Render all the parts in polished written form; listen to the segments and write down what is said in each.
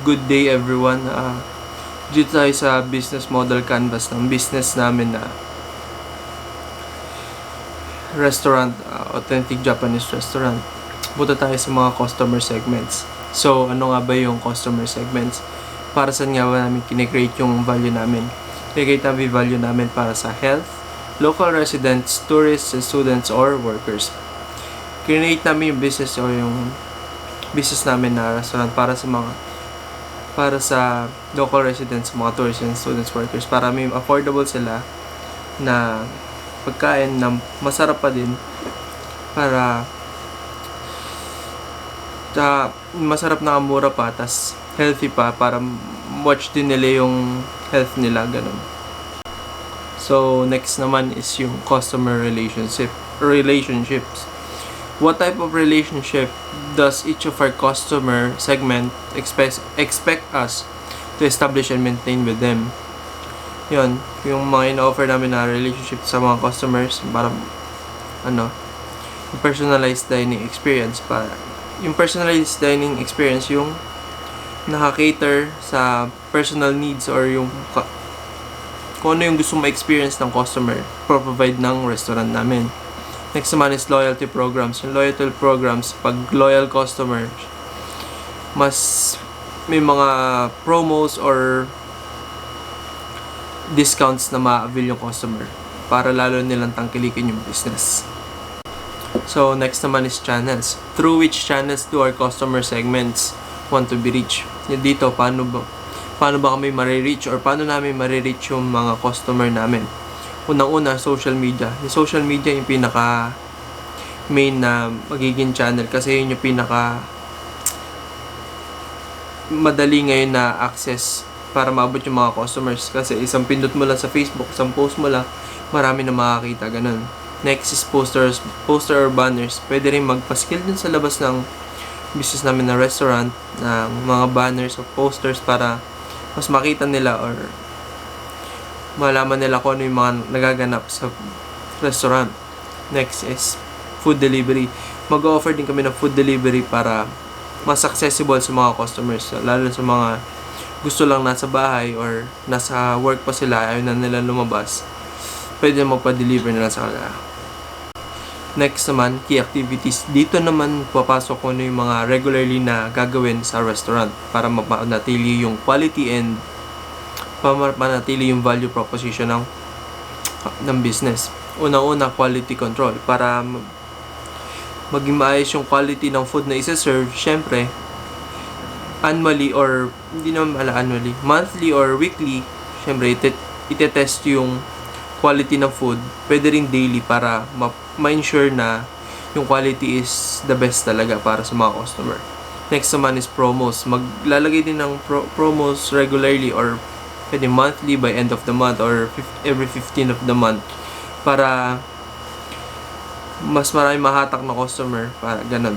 good day everyone. Dito tayo sa business model canvas ng business namin na restaurant, authentic Japanese restaurant. Punta tayo sa mga customer segments. So, ano nga ba yung customer segments? Para saan nga ba namin kinecreate yung value namin? Kinecreate namin value namin para sa health, local residents, tourists, students, or workers. Kinecreate namin yung business o yung business namin na restaurant para sa local residents, mga tourists and students, workers, para may affordable sila na pagkain na masarap pa din, para masarap na mura pa, tas healthy pa, para watch din nila yung health nila, ganun. So next naman is yung customer relationships. What type of relationship does each of our customer segment expect us to establish and maintain with them? Yun, yung mga ina-offer namin na relationship sa mga customers, para yung personalized dining experience. Yung personalized dining experience, yung naka-cater sa personal needs or yung kung ano yung gusto ma-experience ng customer, provide ng restaurant namin. Next naman is loyalty programs. Yung loyalty programs, pag loyal customer, mas may mga promos or discounts na ma-avail yung customer para lalo nilang tangkilikin yung business. So next naman is channels. Through which channels do our customer segments want to be reached? Yung dito, paano ba kami ma-reach or paano namin ma-reach yung mga customer namin? Unang-una, social media. Yung social media yung pinaka main na magiging channel kasi yun yung pinaka madali ngayon na access para maabot yung mga customers, kasi isang pindot mo lang sa Facebook, isang post mo lang, marami na makakita, ganun. Next is poster or banners. Pwede rin magpa-skill din sa labas ng business namin na restaurant ng mga banners o posters para mas makita nila or malaman nila kung ano yung mga nagaganap sa restaurant. Next is food delivery. Mag-offer din kami ng food delivery para mas accessible sa mga customers, lalo sa mga gusto lang nasa bahay or nasa work pa sila, ayaw na nila lumabas, pwede magpa-deliver nila sa kanila. Next naman, key activities. Dito naman papasok ko yung mga regularly na gagawin sa restaurant para mapanatili yung quality and manatili yung value proposition ng business. Una-una, quality control. Para maging maayos yung quality ng food na isa-serve, syempre, annually or hindi naman annually, monthly or weekly, syempre, itetest yung quality ng food. Pwede rin daily para ma-ensure na yung quality is the best talaga para sa mga customer. Next naman is promos. Maglalagay din ng promos regularly or pwede monthly, by end of the month, or every 15th of the month, para mas marami mahatak na customer, para ganun.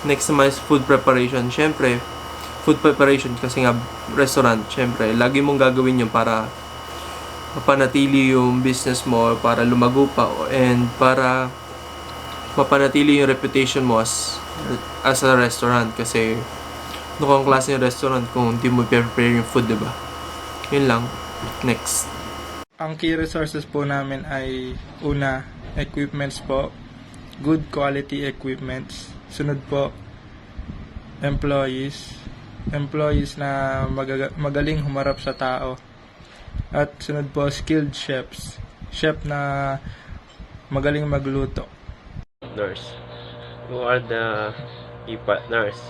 Next naman is food preparation. Syempre, food preparation kasi nga restaurant, syempre, lagi mong gagawin yun para mapanatili yung business mo, para lumago pa, and para mapanatili yung reputation mo as a restaurant. Kasi kung klase yung restaurant kung hindi mo prepare yung food, diba? Yun lang. Next. Ang key resources po namin ay una, equipments po. Good quality equipments. Sunod po, employees na magaling humarap sa tao. At sunod po, skilled chefs. Chef na magaling magluto. Partners. Who are the key partners?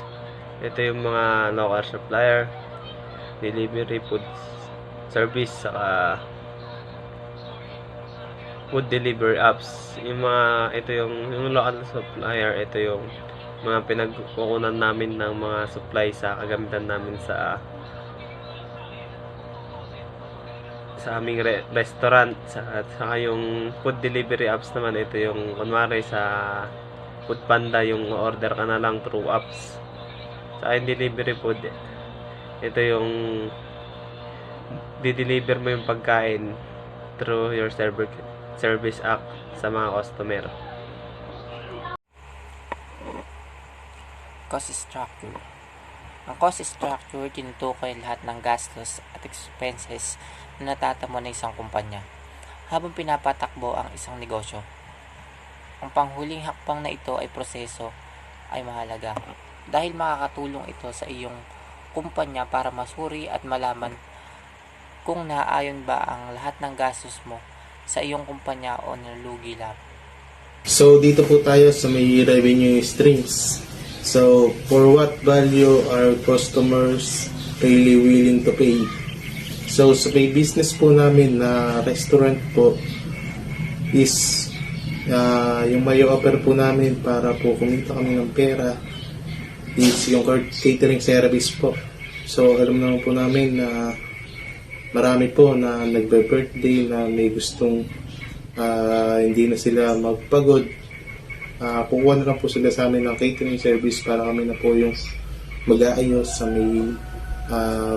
Ito yung mga local supplier, delivery, food service, saka food delivery apps. Ito yung local supplier, ito yung mga pinagkukunan namin ng mga supply sa kagamitan namin sa aming restaurant. Saka yung food delivery apps naman, ito yung kunwari sa Food Panda, yung order ka na lang through apps. Sa delivery food, ito yung di-deliver mo yung pagkain through your service app sa mga customer. Cost structure. Ang cost structure, tinutukoy lahat ng gastos at expenses na natatamo ng isang kumpanya habang pinapatakbo ang isang negosyo. Ang panghuling hakbang na ito ay proseso ay mahalaga dahil makakatulong ito sa iyong kumpanya para masuri at malaman kung naaayon ba ang lahat ng gastos mo sa iyong kumpanya o nalugi lang. So dito po tayo sa may revenue streams. So for what value are customers really willing to pay? So sa may business po namin na restaurant po is yung may offer po namin para po kumita kami ng pera is yung catering service po. So alam naman po namin na marami po na nagbe-birthday na may gustong hindi na sila magpagod. Kukuha na lang po sila sa amin ng catering service para kami na po yung mag-aayos sa may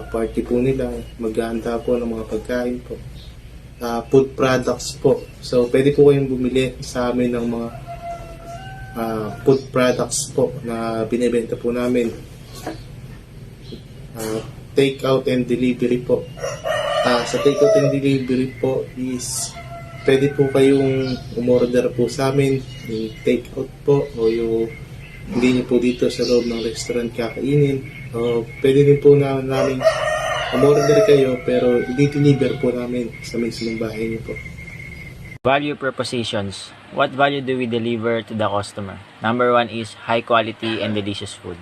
party po nila. Maghahanda po ng mga pagkain po. Food products po. So, pwede po kayong bumili sa amin ng mga food products po na binibenta po namin. Take out and delivery po. Sa take out and delivery po is pwede po kayong umorder po sa amin yung take out po o yung hindi nyo po dito sa loob ng restaurant kakainin. O pwede din po namin umorder kayo pero i-deliver po namin sa mismong bahay nyo po. Value propositions. What value do we deliver to the customer? Number 1 is high quality and delicious food.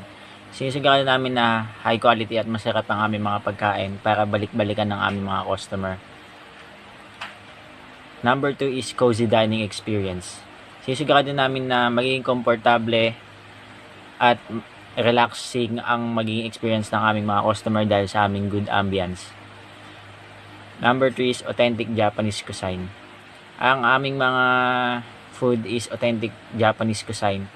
Sinusugaran namin na high quality at masarap ang aming mga pagkain para balik-balikan ng aming mga customer. Number 2 is cozy dining experience. Sinusugaran din namin na magiging komportable at relaxing ang magiging experience ng aming mga customer dahil sa aming good ambience. Number 3 is authentic Japanese cuisine. Ang aming mga food is authentic Japanese cuisine.